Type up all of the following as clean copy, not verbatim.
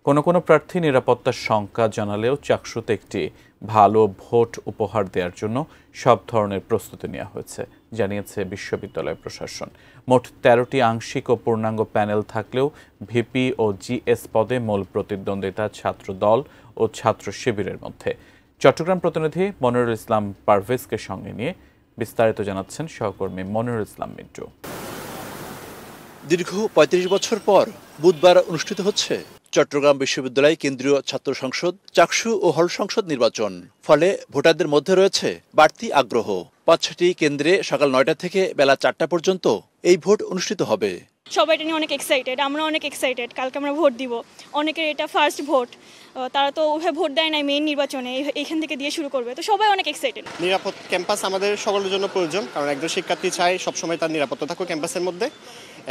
কোনো প্রার্থী নিরাপত্তার শঙ্কা জানালেও চাকসুতে একটি ভালো ভোট উপহার দেওয়ার জন্য সব ধরনের প্রস্তুতি নেওয়া হয়েছে জানিয়েছে বিশ্ববিদ্যালয় প্রশাসন। মোট ১৩টি আংশিক ও পূর্ণাঙ্গ প্যানেল থাকলেও ভিপি ও জিএস পদে মূল প্রতিদ্বন্দ্বিতা ছাত্র দল ও ছাত্র শিবিরের মধ্যে। চট্টগ্রাম প্রতিনিধি মনিরুল ইসলাম পারভেজকে সঙ্গে নিয়ে বিস্তারিত জানাচ্ছেন সহকর্মী মনিরুল ইসলাম মিন্টু। দীর্ঘ ৩৫ বছর পর বুধবার অনুষ্ঠিত হচ্ছে চট্টগ্রাম বিশ্ববিদ্যালয় কেন্দ্রীয় ছাত্র সংসদ, চাকসু ও হল সংসদ নির্বাচন। ফলে ভোটারদের মধ্যে রয়েছে বাড়তি আগ্রহ। ৫টি কেন্দ্রে সকাল ৯টা থেকে বেলা ৪টা পর্যন্ত এই ভোট অনুষ্ঠিত হবে। সবাই এটা নিয়ে অনেক এক্সাইটেড, আমরা অনেক এক্সাইটেড। কালকে আমরা ভোট দিব। অনেকের এটা ফার্স্ট ভোট, তারা তো ওভাবে ভোট দেয় না মেইন নির্বাচনে, এখান থেকে দিয়ে শুরু করবে, তো সবাই অনেক এক্সাইটেড। নিরাপদ ক্যাম্পাস আমাদের সকলের জন্য প্রয়োজন, কারণ একজন শিক্ষার্থী চাই সবসময় তার নিরাপত্তা থাকুক ক্যাম্পাসের মধ্যে,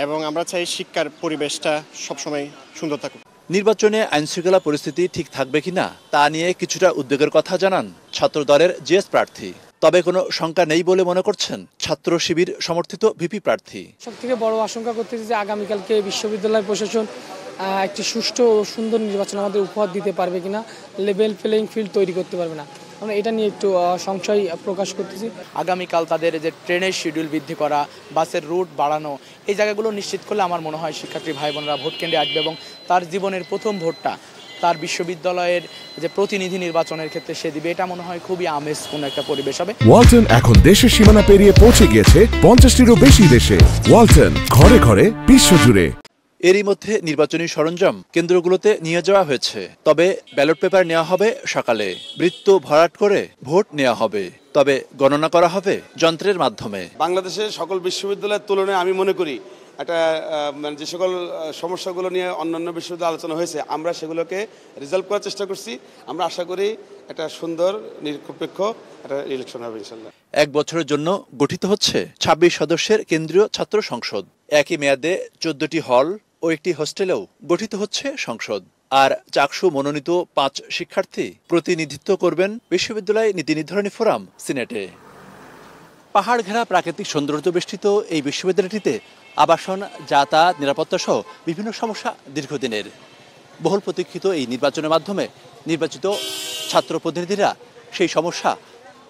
এবং আমরা চাই শিক্ষার পরিবেশটা সবসময় সুন্দর থাকুক। নির্বাচনে আইনশৃঙ্খলা পরিস্থিতি ঠিক থাকবে কিনা তা নিয়ে কিছুটা উদ্বেগের কথা জানান ছাত্র দলের জিএস প্রার্থী। তবে কোনো শঙ্কা নেই বলে মনে করছেন ছাত্র শিবির সমর্থিত ভিপি প্রার্থী। সবথেকে বড় আশঙ্কা করতেছি যে আগামীকালকে বিশ্ববিদ্যালয় প্রশাসন একটি সুষ্ঠু ও সুন্দর নির্বাচন আমাদের উপহার দিতে পারবে কিনা, লেভেল প্লেইং ফিল্ড তৈরি করতে পারবে না, আমরা এটা নিয়ে একটু সংশয় প্রকাশ করতেছি। আগামীকাল তাদের যে ট্রেনের শিডিউল বৃদ্ধি করা, বাসের রুট বাড়ানো, এই জায়গাগুলো নিশ্চিত করলে আমার মনে হয় শিক্ষার্থী ভাই বোনেরা ভোট কেন্দ্রে আসবে এবং তার জীবনের প্রথম ভোটটা তার বিশ্ববিদ্যালয়ের যে প্রতিনিধি নির্বাচনের ক্ষেত্রে সে দিবে। এটা মনে হয় খুবই আমেজপূর্ণ একটা পরিবেশ হবে। ওয়ালটন এখন দেশের সীমানা পেরিয়ে পৌঁছে গিয়েছে ৫০টিরও বেশি দেশে। ওয়ালটন, ঘরে ঘরে বিশ্বজুড়ে। এরই মধ্যে নির্বাচনী সরঞ্জাম কেন্দ্রগুলোতে নিয়ে যাওয়া হয়েছে। তবে ব্যালট পেপার নেওয়া হবে সকালে, বৃত্ত ভরাট করে ভোট নেওয়া হবে, তবে গণনা করা হবে যন্ত্রের মাধ্যমে। বাংলাদেশের সকল বিশ্ববিদ্যালয়ের তুলনায় আমি মনে করি একটা যে সকল সমস্যাগুলো নিয়ে অন্যান্য বিশ্ববিদ্যালয়ে আলোচনা হয়েছে, আমরা সেগুলোকে রিজলভ করার চেষ্টা করছি। আমরা আশা করি একটা সুন্দর নিরপেক্ষ একটা ইলেকশন হবে ইনশাল্লাহ। ১ বছরের জন্য গঠিত হচ্ছে ২৬ সদস্যের কেন্দ্রীয় ছাত্র সংসদ। একই মেয়াদে ১৪টি হল ও একটি হোস্টেলেও গঠিত হচ্ছে সংসদ। আর চাকসু মনোনীত ৫ শিক্ষার্থী প্রতিনিধিত্ব করবেন বিশ্ববিদ্যালয় নীতি নির্ধারণী ফোরাম সিনেটে। পাহাড় ঘেরা প্রাকৃতিক সৌন্দর্য বেষ্টিত এই বিশ্ববিদ্যালয়টিতে আবাসন, যাতায়াত, নিরাপত্তা সহ বিভিন্ন সমস্যা দীর্ঘদিনের। বহুল প্রতীক্ষিত এই নির্বাচনের মাধ্যমে নির্বাচিত ছাত্র প্রতিনিধিরা সেই সমস্যা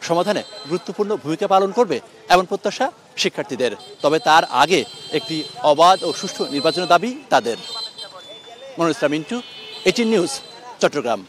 সমাধানে গুরুত্বপূর্ণ ভূমিকা পালন করবে এমন প্রত্যাশা শিক্ষার্থীদের। তবে তার আগে একটি অবাধ ও সুষ্ঠু নির্বাচনের দাবি তাদের। মনিরুল ইসলাম মিন্টু, 18 নিউজ, চট্টগ্রাম।